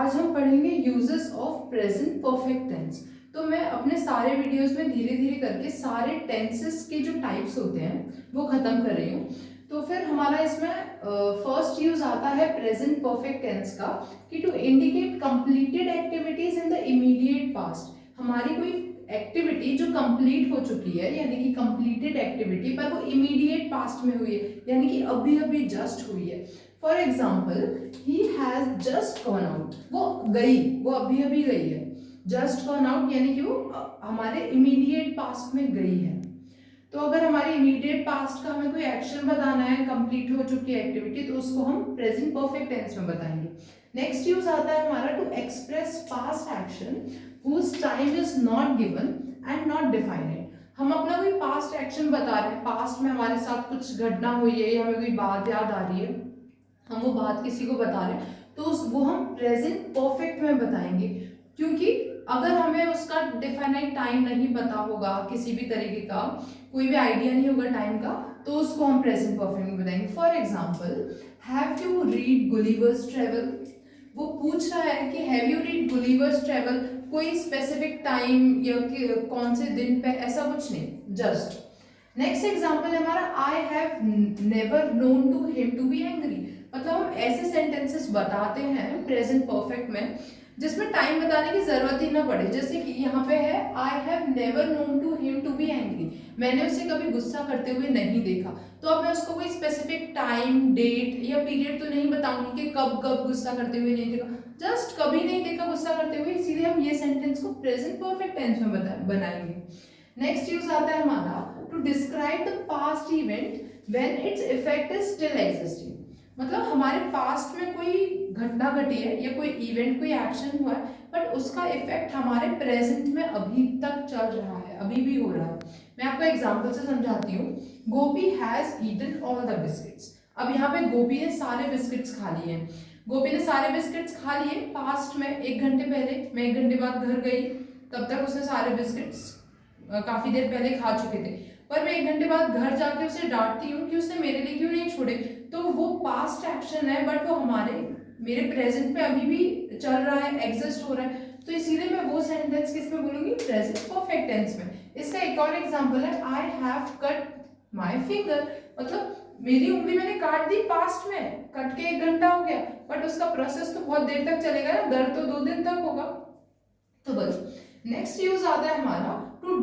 आज हम पढ़ेंगे uses of present perfect tense. तो मैं अपने सारे वीडियोस में धीरे धीरे करके सारे टेंसेस के जो टाइप्स होते हैं वो खत्म कर रही हूँ। तो फिर हमारा इसमें फर्स्ट यूज आता है प्रेजेंट परफेक्ट टेंस का कि to indicate completed activities in the immediate past. हमारी कोई एक्टिविटी जो कंप्लीट हो चुकी है यानी कि कंप्लीटेड एक्टिविटी पर वो इमीडिएट पास्ट में हुई है यानी कि अभी अभी जस्ट हुई है। For example he has just gone out, वो गई, वो अभी अभी गई है। जस्ट गॉन आउट यानी कि वो हमारे इमीडिएट पास्ट में गई है। तो अगर हमारे इमीडिएट पास्ट का हमें कोई एक्शन बताना है, कंप्लीट हो चुकी एक्टिविटी, तो उसको हम प्रेजेंट परफेक्ट टेंस में बताएंगे। नेक्स्ट यूज आता है हमारा to express past action whose time is not given and not defined। हम अपना कोई पास्ट एक्शन बता रहे हैं, पास्ट में हमारे साथ कुछ घटना हुई है या हमें कोई बात याद आ रही है, हम वो बात किसी को बता रहे हैं, तो वो हम प्रेजेंट परफेक्ट में बताएंगे। क्योंकि अगर हमें उसका डिफाइनाइट टाइम नहीं पता होगा, किसी भी तरीके का कोई भी आइडिया नहीं होगा टाइम का, तो उसको हम प्रेजेंट परफेक्ट में बताएंगे। For example, have you read Gulliver's travel. वो पूछ रहा है कि have you read Gulliver's travel, कोई स्पेसिफिक टाइम या कौन से दिन पे, ऐसा कुछ नहीं, जस्ट। नेक्स्ट एग्जाम्पल है हमारा I have never known to him to be angry. मतलब हम ऐसे सेंटेंसेस बताते हैं प्रेजेंट परफेक्ट में जिसमें टाइम बताने की जरूरत ही ना पड़े। जैसे कि यहाँ पे है I have never known to him to be angry, मैंने उसे कभी गुस्सा करते हुए नहीं देखा। तो अब मैं उसको कोई स्पेसिफिक टाइम, डेट या पीरियड तो नहीं बताऊंगी कि कब कब गुस्सा करते हुए नहीं देखा, जस्ट कभी नहीं देखा गुस्सा करते हुए, इसीलिए हम ये सेंटेंस को प्रेजेंट परफेक्ट टेंस में बनाएंगे। नेक्स्ट यूज आता है हमारा to describe the past event when its effect is still existing. मतलब हमारे पास्ट में कोई घटना घटी है या कोई इवेंट, कोई एक्शन हुआ है, बट उसका इफेक्ट हमारे प्रेजेंट में अभी तक चल रहा है, अभी भी हो रहा है। मैं आपको एग्जांपल से समझाती हूँ। Gopi has eaten all the biscuits. अब यहाँ पे गोपी ने सारे बिस्किट्स खा लिए हैं। गोपी ने सारे बिस्किट्स खा लिए पास्ट में, 1 घंटे पहले। मैं 1 घंटे बाद घर गई, तब तक उसने सारे बिस्किट्स काफी देर पहले खा चुके थे। पर मैं 1 घंटे बाद घर जाके उसे डांटती हूँ कि उसने मेरे लिए क्यों नहीं छोड़े। तो वो पास्ट एक्शन है, बट वो मेरे प्रेजेंट में अभी भी चल रहा है, एग्जिस्ट हो रहा है। तो इसीलिए मैं वो सेंटेंस किस में बोलूंगी, प्रेजेंट परफेक्ट टेंस में। इसका एक और एग्जांपल है I have cut my finger. मतलब मेरी उंगली मैंने काट दी पास्ट में, कट के 1 घंटा हो गया, बट उसका प्रोसेस तो बहुत देर तक चलेगा ना, दर्द तो 2 दिन तक होगा। तो बस नेक्स्ट यूज आता है हमारा to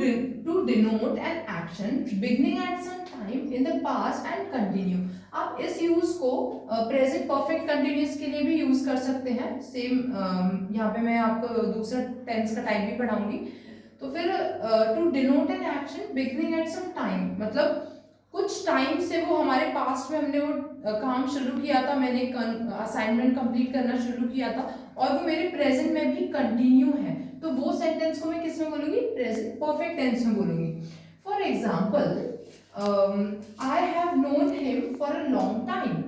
denote an action beginning at some time in the past and continue. आप इस यूज को प्रेजेंट परफेक्ट कंटिन्यूअस के लिए भी यूज कर सकते हैं। सेम यहाँ पे मैं आपको दूसरा टेंस का टाइप भी पढ़ाऊंगी। तो फिर to denote an action beginning at some time, मतलब कुछ टाइम से वो हमारे पास्ट में हमने वो काम शुरू किया था, मैंने असाइनमेंट कंप्लीट करना शुरू किया था और वो मेरे प्रेजेंट में भी कंटिन्यू है। तो वो सेंटेंस को मैं किस में बोलूंगी, प्रेजेंट परफेक्ट टेंस में बोलूंगी। For example, I have known him for a long time.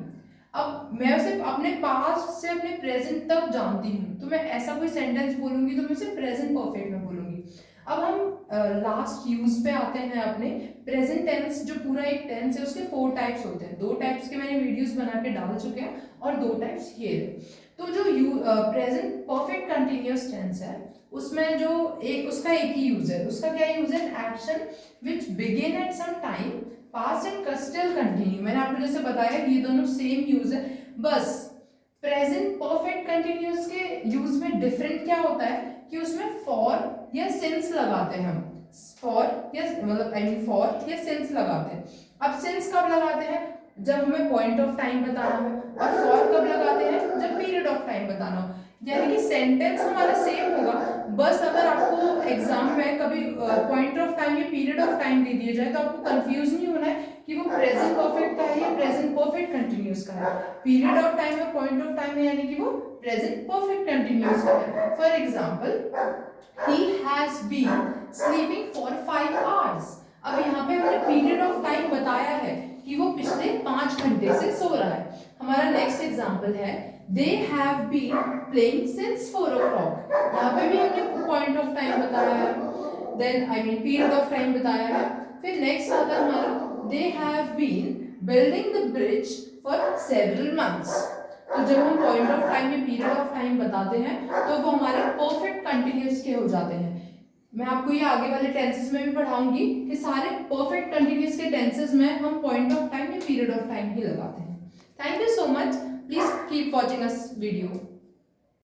अब मैं उसे अपने पास्ट से अपने प्रेजेंट तक जानती हूँ, तो मैं ऐसा कोई सेंटेंस बोलूंगी तो मैं उसे प्रेजेंट परफेक्ट में बोलूंगी। अब हम लास्ट यूज पे आते हैं अपने। प्रेजेंट टेंस जो पूरा एक टेंस है उसके 4 टाइप्स होते हैं। 2 टाइप्स के मैंने वीडियोस बना के डाल चुके हैं और 2 टाइप्स ये है। तो जो प्रेजेंट परफेक्ट कंटिन्यूअस टेंस है उसमें जो उसका एक ही यूज है। उसका क्या यूज है, action which begin at some time past and still continue. मैंने आपको जैसे बताया कि ये दोनों सेम यूज है, बस प्रेजेंट परफेक्ट कंटिन्यूअस के यूज में डिफरेंट क्या होता है कि उसमें फॉर या सिंस लगाते हैं हम। फॉर या मतलब फॉर या सिंस लगाते हैं। अब सिंस कब लगाते हैं, जब हमें पॉइंट ऑफ टाइम बताना हो, और फॉर कब लगाते हैं, जब पीरियड ऑफ टाइम बताना हो। यानी कि सेंटेंस हमारा सेम होगा, बस अगर आपको एग्जाम में कभी पॉइंट ऑफ टाइम या पीरियड ऑफ टाइम दे दिया जाए तो आपको कंफ्यूज नहीं होना है कि वो प्रेजेंट परफेक्ट का है या प्रेजेंट परफेक्ट कंटिन्यूअस का है। पीरियड ऑफ टाइम और पॉइंट ऑफ टाइम है यानी कि वो प्रेजेंट परफेक्ट कंटिन्यूअस का है। For example, he has been sleeping for 5 hours। अब यहाँ पे हमने पीरियड ऑफ टाइम बताया है कि वो पिछले 5 घंटे से सो रहा है। हमारा नेक्स्ट एग्जांपल है they have been playing since 4 o'clock। यहाँ पे भी हमने पॉइंट ऑफ टाइम बताया है, देन पीरियड ऑफ टाइम बताया है। फिर नेक्स्ट आता है हमारा they have been building the bridge for several months। तो जब हम पॉइंट ऑफ टाइम या पीरियड ऑफ टाइम बताते हैं तो वो हमारे परफेक्ट कंटिन्यूअस के हो जाते हैं। मैं आपको ये आगे वाले टेंसेस में भी पढ़ाऊंगी कि सारे परफेक्ट कंटिन्यूअस के टेंसेस में हम पॉइंट ऑफ टाइम या पीरियड ऑफ टाइम ही लगाते हैं। Thank you so much, please keep watching us video.